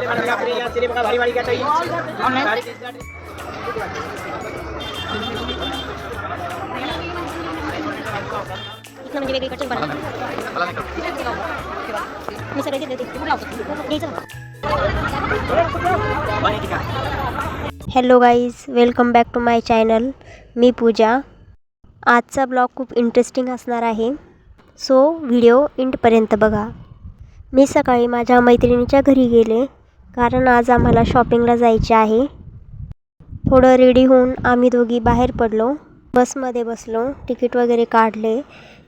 म्हणजे वेगळी कटिंग बनवा मी सगळे दिले होते hello guys, welcome back to my channel. मी पूजा. आजचा ब्लॉग खूप इंटरेस्टिंग असणार आहे, सो व्हिडिओ एंडपर्यंत बघा. मी सकाळी माझ्या मैत्रिणीच्या घरी गेले, कारण आज आम्हाला शॉपिंगला जायचे आहे. थोडं रेडी होऊन आम्ही दोघी बाहेर पडलो. बसमध्ये बसलो, तिकीट वगैरे काढले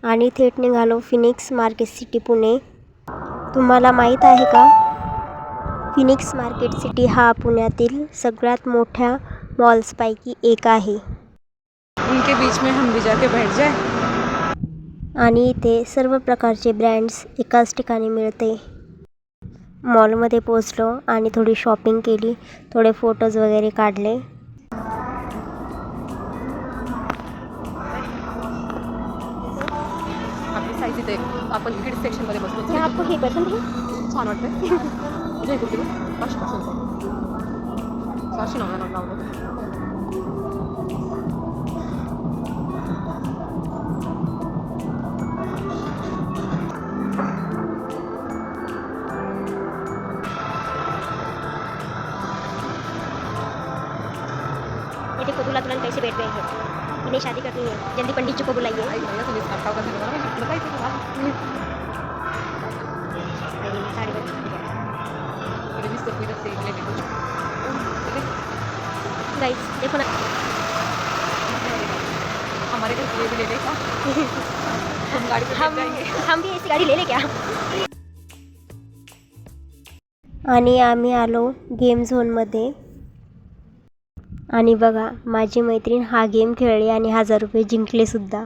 आणि थेट निघालो फिनिक्स मार्केट सिटी पुणे. तुम्हाला माहीत आहे का, फिनिक्स मार्केट सिटी हा पुण्यातील सगळ्यात मोठ्या मॉल्सपैकी एक आहे. उनके बीच में हम भी जाके बैठ जाए. आणि इथे सर्व प्रकारचे ब्रँड्स एकाच ठिकाणी मिळते. मॉलमध्ये पोचलो आणि थोडी शॉपिंग केली, थोडे फोटोज वगैरे काढले. आपली साईज इथे आपण किड्स सेक्शनमध्ये बसलो. आपको हे पसंद है? छान वाटतंय. तुझ्या कुठे पाचशेपासून 499 लावलं. ये देखो, दूल्हा दुल्हन कैसे बैठ गए हैं. इन्हें शादी करनी है, जल्दी पंडित जी को बुलाइए. आई भैया तुम्ही स्टार्ट का करने वाला मैं बताई थी ना. साड़ी बड़ी मेरे भी सब इधर से ले ले. गाइस देखो ना, हमारे घर ये भी ले ले का. हम गाड़ी पे जाएंगे. हम भी ऐसी गाड़ी ले ले क्या. आणि आम्ही आलो गेम झोनमध्ये. आणि बघा, माझी मैत्रीण हा गेम खेळली आणि 1000 रुपये जिंकलेसुद्धा.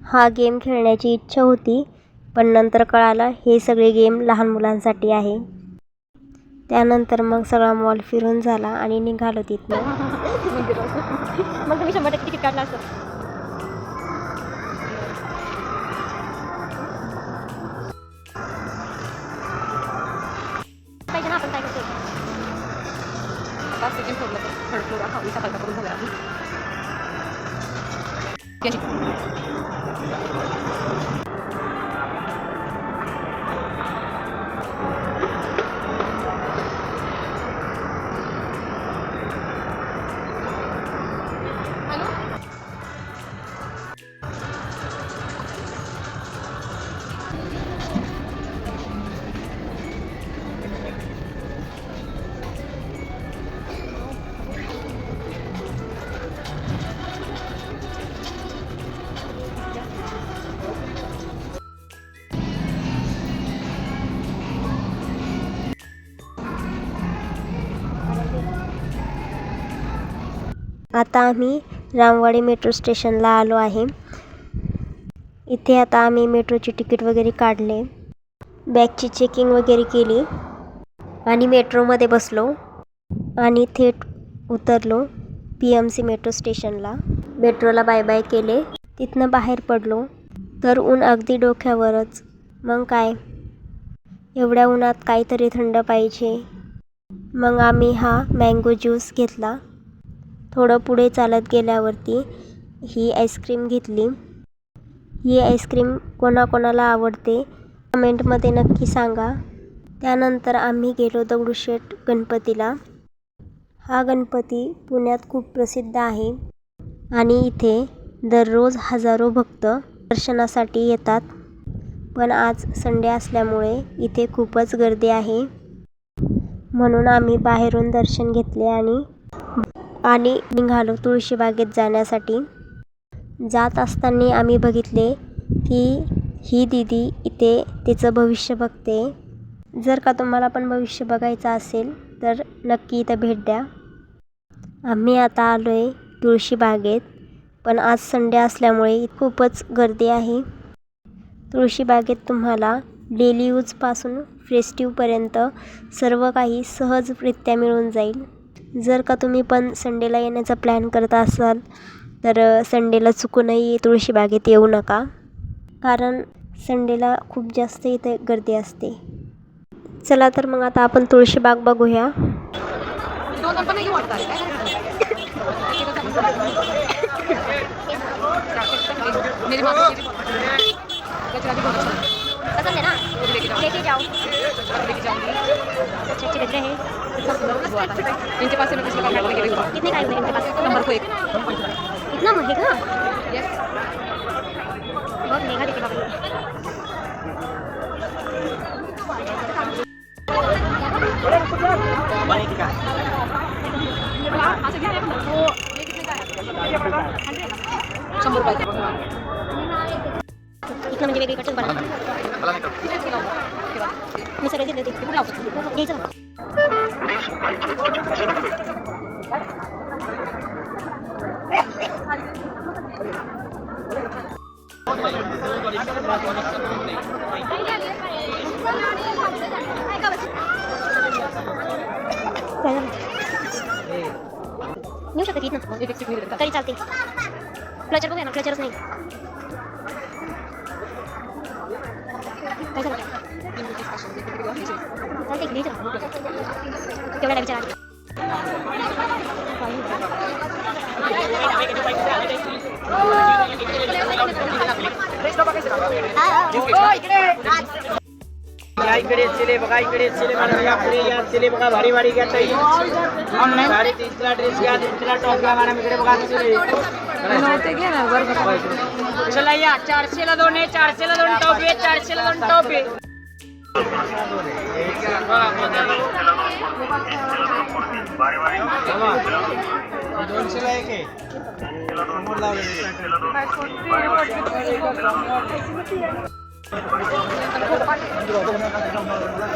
हा गेम खेळण्याची इच्छा होती, पण नंतर कळालं हे सगळे गेम लहान मुलांसाठी आहे. त्यानंतर मग सगळा मॉल फिरून झाला आणि निघालो तिथनं. मग तुम्ही 100% तिकीट काढलं असतं. पाहिजे ना, आपण काय करतो. 5 सेकंड सोडलं तर थर्ड फ्लोर हा विसा कल्पना करून झाला आहे. आता आम्ही रामवाडी मेट्रो स्टेशनला आलो आहे. इथे आता आम्ही मेट्रोची तिकीट वगैरे काढले, बॅगची चेकिंग वगैरे केली आणि मेट्रोमध्ये बसलो आणि थेट उतरलो PMC मेट्रो स्टेशनला. मेट्रोला बाय बाय केले, तिथनं बाहेर पडलो तर ऊन अगदी डोक्यावरच. मग काय, एवढ्या उन्हात काहीतरी थंड पाहिजे. मग आम्ही हा मँगो ज्यूस घेतला. थोडं पुढे चालत गेल्यावरती ही आईस्क्रीम घेतली. ही आईस्क्रीम कोणाकोणाला आवडते कमेंटमध्ये नक्की सांगा. त्यानंतर आम्ही गेलो दगडूशेठ गणपतीला. हा गणपती पुण्यात खूप प्रसिद्ध आहे आणि इथे दररोज हजारो भक्त दर्शनासाठी येतात. पण आज संडे असल्यामुळे इथे खूपच गर्दी आहे, म्हणून आम्ही बाहेरून दर्शन घेतले आणि निघालो तुळशीबागेत जाण्यासाठी. जात असताना आम्ही बघितले की ही दीदी इथे तिचं भविष्य बघते. जर का तुम्हाला पण भविष्य बघायचं असेल तर नक्की इथं भेट द्या. आम्ही आता आलो आहे तुळशीबागेत, पण आज संडे असल्यामुळे खूपच गर्दी आहे. तुळशीबागेत तुम्हाला डेली यूजपासून फेस्टिवपर्यंत सर्व काही सहजरित्या मिळून जाईल. जर का तुम्ही पण संडेला येण्याचा प्लॅन करत असाल तर संडेला चुकूनही तुळशीबागेत येऊ नका, कारण संडेला खूप जास्त इथे गर्दी असते. चला तर मग आता आपण तुळशीबाग बघूया. दोन पण नाही वाटत आहे. मेरी माँ को गजरा भी बहुत अच्छा पसंद है ना, लेके जाओ. लेके जाऊंगी. अच्छे अच्छे गजरे हैं. इनके पास से मैं पिछले बार लेके गई हूँ. कितने का है इनके पास? नंबर को 1. इतना महंगा? यस. बहुत महंगा दिखेगा भाई. ₹100 इतना म्हणजे वेगळी कटच बनवा. मी सगळे दिले होते. घ्यायचं ना. काय झालं? नेऊ शकता की इथनं तरी चालते. क्लचर बघूया ना, क्लचरच नाही. काय झालं? चालते की घ्यायचं ना. तेवढ्याला विचारा. इकडे चिले बघा, इकडे चिले बघा, इकडे या चिले बघा, भारी भारी घ्या ताई. ऑनलाईन भारी 30ला ड्रेस घ्या, 30ला टॉप घ्या मॅडम. इकडे बघा चिले. चला या 400ला 2 आहे, 400ला 2 टॉप आहे, 400ला 2 टॉप आहे. दोनशेला एक आहे.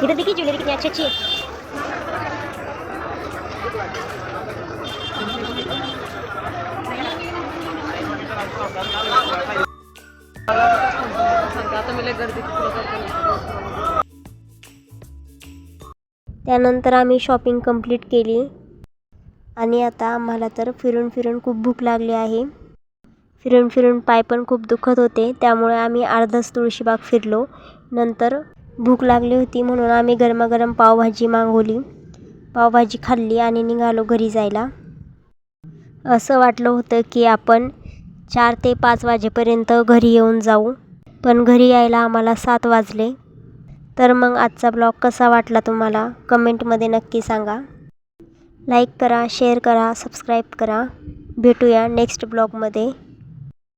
इधर देखिए ज्वेलरी कितनी अच्छी अच्छी है. त्यानंतर आम्ही शॉपिंग कंप्लीट केली आणि आता आम्हाला तर फिरून फिरून खूप भूक लागली आहे. फिरून फिरून पाय पण खूप दुखत होते, त्यामुळे आम्ही अर्धाच तुळशीबाग फिरलो. नंतर भूक लागली होती म्हणून आम्ही गरमागरम पावभाजी मागवली. पावभाजी खाल्ली आणि निघालो घरी जायला. असं वाटलं होतं की आपण 4 ते 5 वाजेपर्यंत घरी येऊन जाऊ, पण घरी यायला आम्हाला 7 वाजले. तर मग आजचा ब्लॉग कसा वाटला तुम्हाला कमेंटमध्ये नक्की सांगा. लाईक करा, शेअर करा, सबस्क्राईब करा. भेटूया नेक्स्ट ब्लॉगमध्ये.